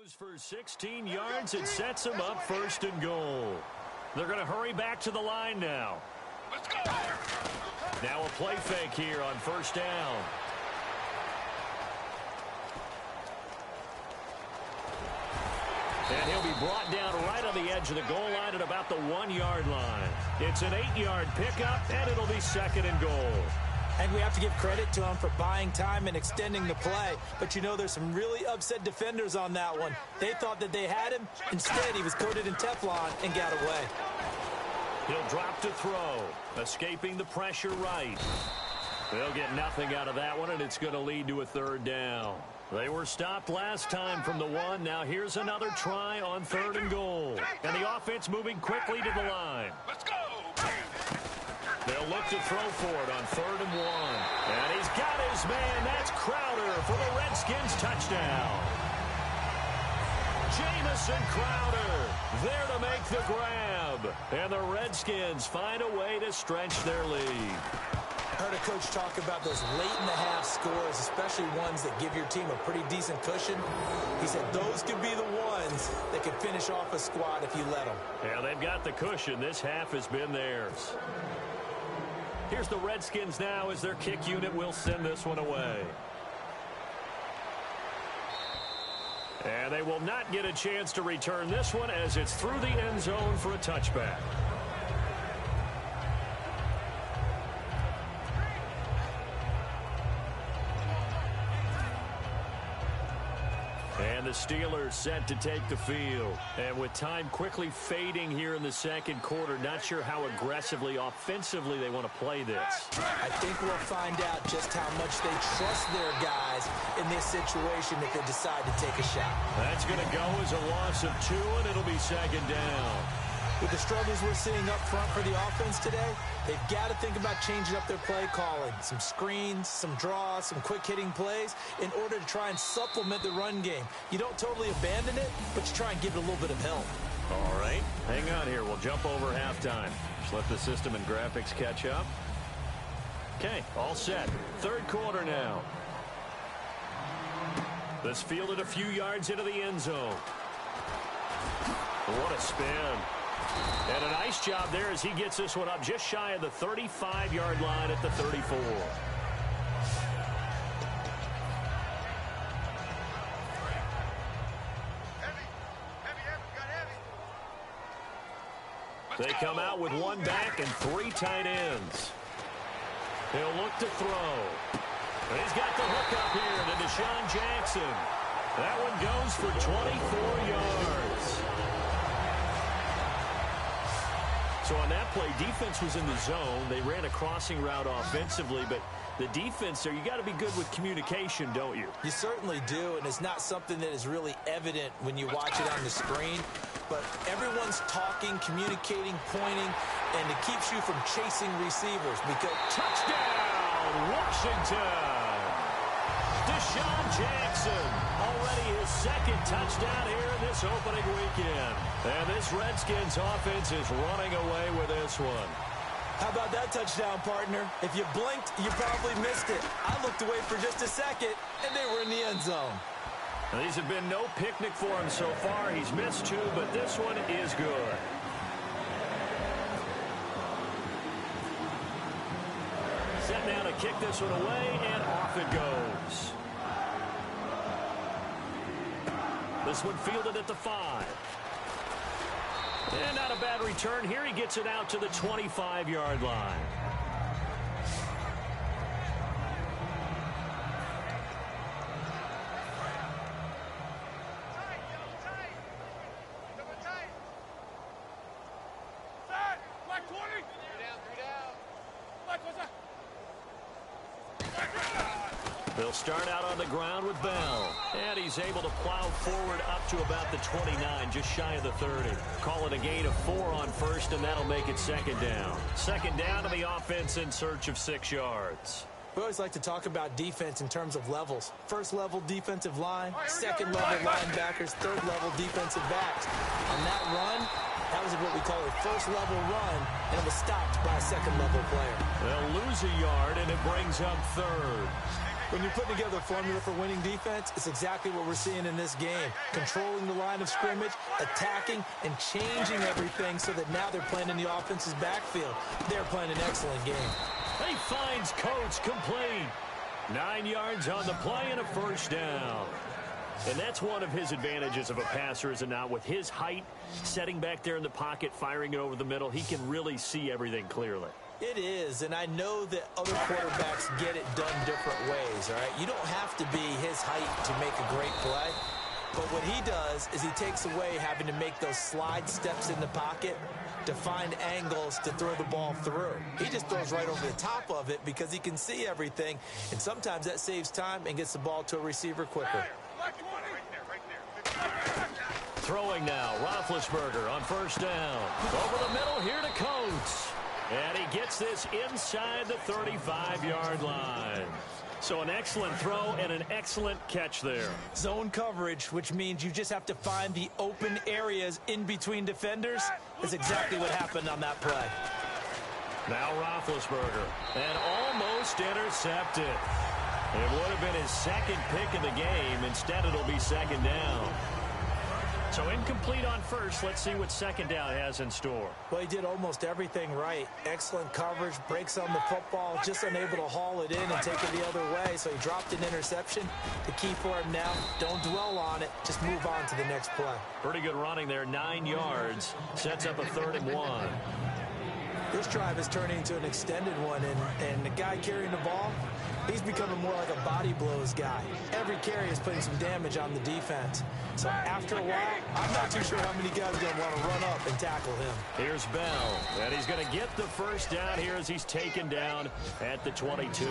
Goes for 16 yards. It sets him up first and goal. They're going to hurry back to the line now. Let's go. Now a play fake here on first down. And he'll be brought down right on the edge of the goal line at about the 1-yard line. It's an 8-yard pickup, and it'll be second and goal. And we have to give credit to him for buying time and extending the play. But you know there's some really upset defenders on that one. They thought that they had him. Instead, he was coated in Teflon and got away. He'll drop to throw, escaping the pressure right. They'll get nothing out of that one, and it's going to lead to a third down. They were stopped last time from the 1. Now here's another try on third and goal. And the offense moving quickly to the line. Let's go. They'll look to throw for it on third and 1. And he's got his man. That's Crowder for the Redskins touchdown. Jamison Crowder there to make the grab. And the Redskins find a way to stretch their lead. I heard a coach talk about those late-in-the-half scores, especially ones that give your team a pretty decent cushion. He said those could be the ones that could finish off a squad if you let them. Yeah, they've got the cushion. This half has been theirs. Here's the Redskins now as their kick unit will send this one away. And they will not get a chance to return this one as it's through the end zone for a touchback. And the Steelers set to take the field. And with time quickly fading here in the second quarter, not sure how aggressively, offensively they want to play this. I think we'll find out just how much they trust their guys in this situation if they decide to take a shot. That's going to go as a loss of 2, and it'll be second down. With the struggles we're seeing up front for the offense today, they've got to think about changing up their play calling. Some screens, some draws, some quick-hitting plays in order to try and supplement the run game. You don't totally abandon it, but you try and give it a little bit of help. All right, hang on here. We'll jump over halftime. Just let the system and graphics catch up. Okay, all set. Third quarter now. This fielded a few yards into the end zone. What a spin. And a nice job there as he gets this one up just shy of the 35-yard line at the 34. They come out with 1 back and 3 tight ends. He'll look to throw. And he's got the hook up here to Deshaun Jackson. That one goes for 24 yards. So on that play, defense was in the zone. They ran a crossing route offensively, but the defense there, you got to be good with communication, don't you? You certainly do, and it's not something that is really evident when you watch it on the screen. But everyone's talking, communicating, pointing, and it keeps you from chasing receivers because touchdown, Washington! Deshaun Jackson, already his second touchdown here in this opening weekend. And this Redskins offense is running away with this one. How about that touchdown, partner? If you blinked, you probably missed it. I looked away for just a second, and they were in the end zone. Now, these have been no picnic for him so far. He's missed 2, but this one is good. Set now to kick this one away, and off it goes. This one fielded at the 5. And not a bad return here. He gets it out to the 25-yard line. They'll start out on the ground with Bell. And he's able to plow forward up to about the 29, just shy of the 30. Call it a gain of 4 on first, and that'll make it second down. Second down to the offense in search of 6 yards. We always like to talk about defense in terms of levels. First level defensive line, second level linebackers, third level defensive backs. On that run, that was what we call a first level run, and it was stopped by a second level player. They'll lose a yard, and it brings up third. When you're putting together a formula for winning defense, it's exactly what we're seeing in this game. Controlling the line of scrimmage, attacking, and changing everything so that now they're playing in the offense's backfield. They're playing an excellent game. He finds Coates complete. 9 yards on the play and a first down. And that's one of his advantages of a passer, is it not? With his height, setting back there in the pocket, firing it over the middle, he can really see everything clearly. It is, and I know that other quarterbacks get it done different ways, all right? You don't have to be his height to make a great play, but what he does is he takes away having to make those slide steps in the pocket to find angles to throw the ball through. He just throws right over the top of it because he can see everything, and sometimes that saves time and gets the ball to a receiver quicker. Throwing now, Roethlisberger on first down. Over the middle, here to Coates. And he gets this inside the 35-yard line. So an excellent throw and an excellent catch there. Zone coverage, which means you just have to find the open areas in between defenders, is exactly what happened on that play. Now Roethlisberger, and almost intercepted. It would have been his second pick of the game. Instead, it'll be second down. So incomplete on first. Let's see what second down has in store. Well, he did almost everything right. Excellent coverage, breaks on the football, just unable to haul it in and take it the other way. So he dropped an interception. The key for him now, don't dwell on it. Just move on to the next play. Pretty good running there, 9 yards. Sets up a 3rd and 1. This drive is turning into an extended one, and the guy carrying the ball, he's becoming more like a body blows guy. Every carry is putting some damage on the defense. So after a while, I'm not too sure how many guys are going to want to run up and tackle him. Here's Bell, and he's going to get the first down here as he's taken down at the 22.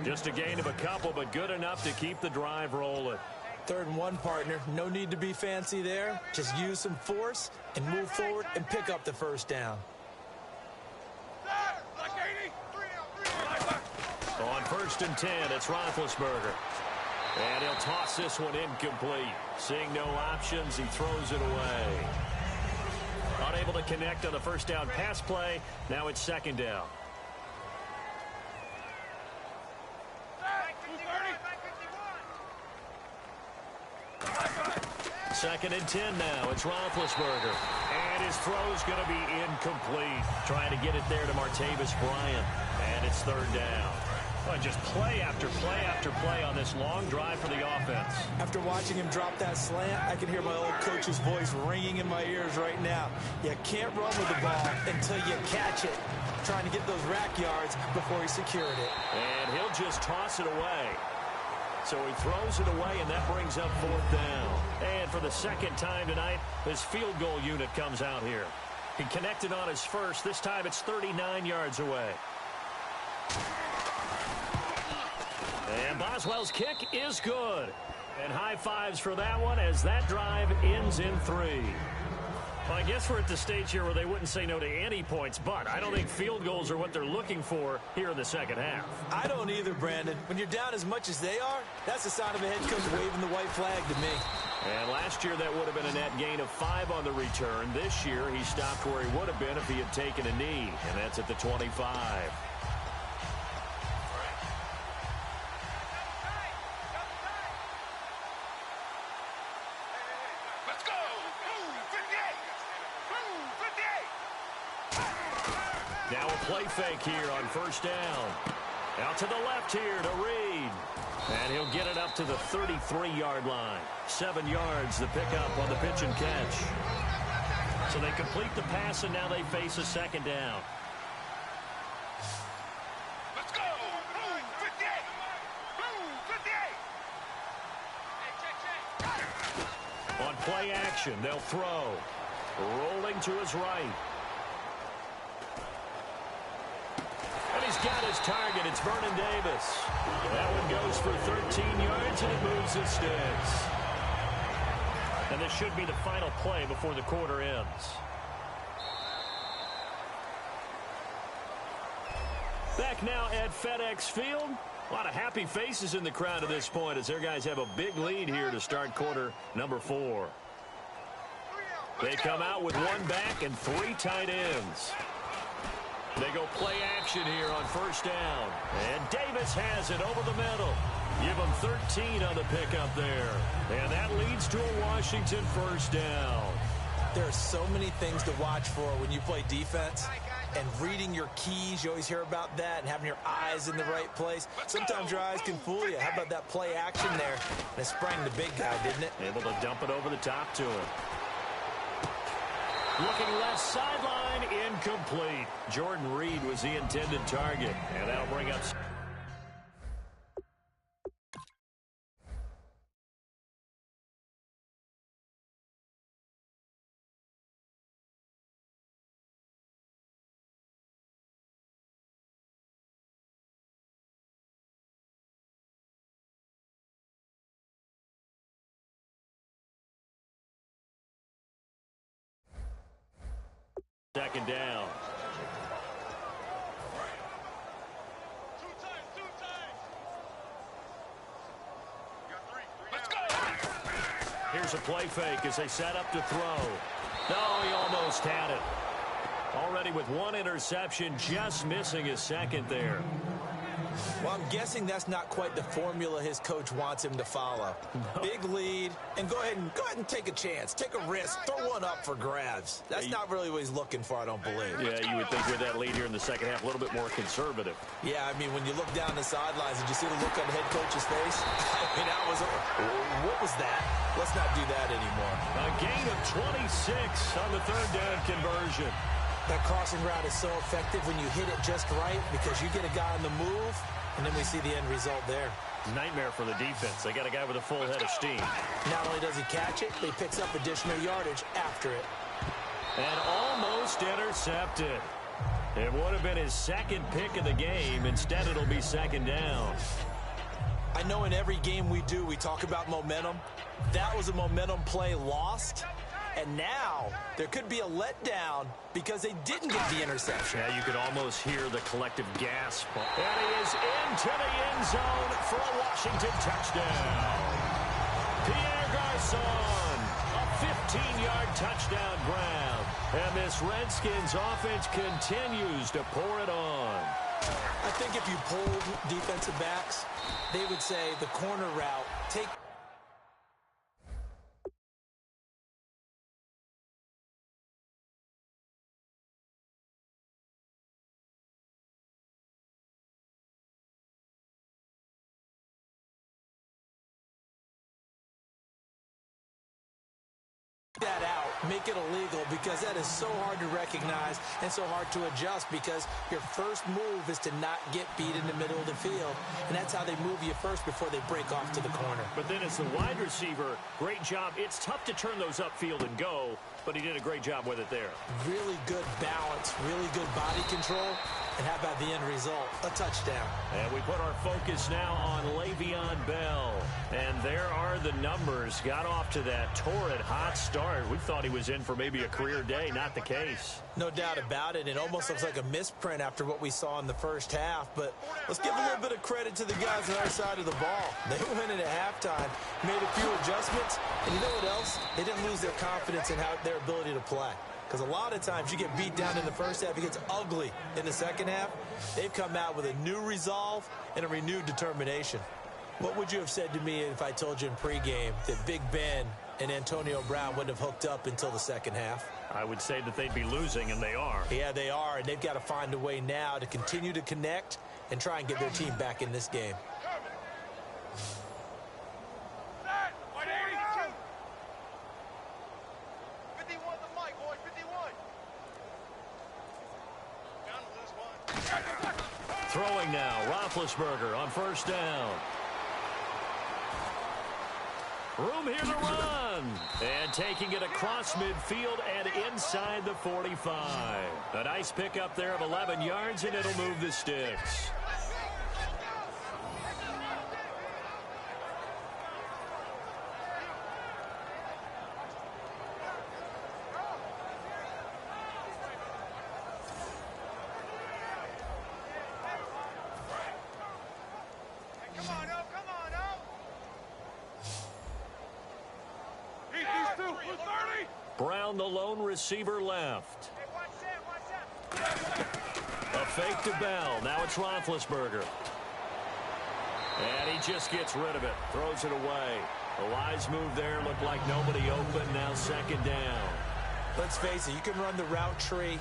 Just a gain of a couple, but good enough to keep the drive rolling. 3rd and 1, partner. No need to be fancy there. Just use some force and move forward and pick up the first down. On 1st and 10, it's Roethlisberger. And he'll toss this one incomplete. Seeing no options, he throws it away. Unable to connect on the first down pass play. Now it's second down. Second and 10 now. It's Roethlisberger. And his throw's going to be incomplete. Trying to get it there to Martavis Bryant. And it's 3rd down. Well, just play after play after play on this long drive for the offense. After watching him drop that slant, I can hear my old coach's voice ringing in my ears right now. You can't run with the ball until you catch it. Trying to get those rack yards before he secured it. And he'll just toss it away. So he throws it away, and that brings up 4th down. And for the second time tonight, his field goal unit comes out here. He connected on his first. This time it's 39 yards away. And Boswell's kick is good. And high fives for that one as that drive ends in 3. Well, I guess we're at the stage here where they wouldn't say no to any points, but I don't think field goals are what they're looking for here in the second half. I don't either, Brandon. When you're down as much as they are, that's the sign of a head coach waving the white flag to me. And last year that would have been a net gain of 5 on the return. This year he stopped where he would have been if he had taken a knee, and that's at the 25. Now a play fake here on first down. Out to the left here to Reed. And he'll get it up to the 33-yard line. 7 yards the pickup on the pitch and catch. So they complete the pass, and now they face a second down. Let's go! Blue 58! Blue 58! On play action, they'll throw. Rolling to his right. And he's got his target. It's Vernon Davis. That one goes for 13 yards, and it moves his sticks. And this should be the final play before the quarter ends. Back now at FedEx Field. A lot of happy faces in the crowd at this point as their guys have a big lead here to start quarter number 4. They come out with 1 back and 3 tight ends. They go play action here on first down. And Davis has it over the middle. Give them 13 on the pickup there. And that leads to a Washington first down. There are so many things to watch for when you play defense. And reading your keys, you always hear about that, and having your eyes in the right place. Sometimes your eyes can fool you. How about that play action there? And it sprang the big guy, didn't it? Able to dump it over the top to him. Looking left sideline, incomplete. Jordan Reed was the intended target, and that'll bring up... Second down. Let's go. Here's a play fake as they set up to throw. No, he almost had it. Already with one interception, just missing his second there. Well, I'm guessing that's not quite the formula his coach wants him to follow. No. Big lead, and go ahead and take a chance. Take a risk. Throw one up for grabs. That's not really what he's looking for, I don't believe. Yeah, you would think with that lead here in the second half, a little bit more conservative. Yeah, I mean, when you look down the sidelines, did you see the look on the head coach's face? I mean, that was what was that? Let's not do that anymore. A gain of 26 on the third down conversion. That crossing route is so effective when you hit it just right because you get a guy on the move, and then we see the end result there. Nightmare for the defense. They got a guy with a full head of steam. Not only does he catch it, but he picks up additional yardage after it. And almost intercepted. It would have been his second pick of the game. Instead, it'll be second down. I know in every game we do, we talk about momentum. That was a momentum play lost. And now there could be a letdown because they didn't get the interception. Yeah, you could almost hear the collective gasp. And he is into the end zone for a Washington touchdown. Pierre Garçon, a 15-yard touchdown grab. And this Redskins offense continues to pour it on. I think if you polled defensive backs, they would say the corner route, take... that out, make it illegal, because that is so hard to recognize and so hard to adjust, because your first move is to not get beat in the middle of the field, and that's how they move you first before they break off to the corner. But then as the wide receiver, great job. It's tough to turn those upfield and go, but he did a great job with it there. Really good balance, really good body control, and how about the end result? A touchdown. And we put our focus now on Le'Veon Bell. And there are the numbers. Got off to that torrid hot start. We thought he was in for maybe a career day. Not the case. No doubt about it. It almost looks like a misprint after what we saw in the first half. But let's give a little bit of credit to the guys on our side of the ball. They went in at halftime, made a few adjustments. And you know what else? They didn't lose their confidence in their ability to play. Because a lot of times you get beat down in the first half, it gets ugly in the second half. They've come out with a new resolve and a renewed determination. What would you have said to me if I told you in pregame that Big Ben and Antonio Brown wouldn't have hooked up until the second half? I would say that they'd be losing, and they are. Yeah, they are, and they've got to find a way now to continue to connect and try and get their team back in this game. Throwing now, Roethlisberger on first down. Room here to run. And taking it across midfield and inside the 45. A nice pickup there of 11 yards, and it'll move the sticks. Brown, the lone receiver, left. A fake to Bell. Now it's Roethlisberger. And he just gets rid of it, throws it away. A wise move there, looked like nobody open, now second down. Let's face it, you can run the route tree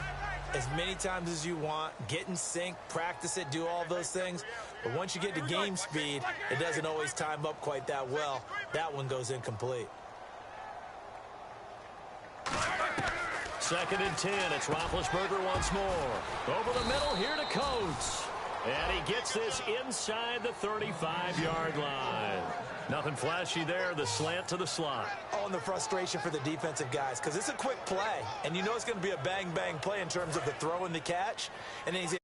as many times as you want, get in sync, practice it, do all those things. But once you get to game speed, it doesn't always time up quite that well. That one goes incomplete. 2nd and 10. It's Roethlisberger once more. Over the middle here to Coates. And he gets this inside the 35-yard line. Nothing flashy there, the slant to the slot. Oh, and the frustration for the defensive guys, because it's a quick play. And you know it's going to be a bang-bang play in terms of the throw and the catch. And then he's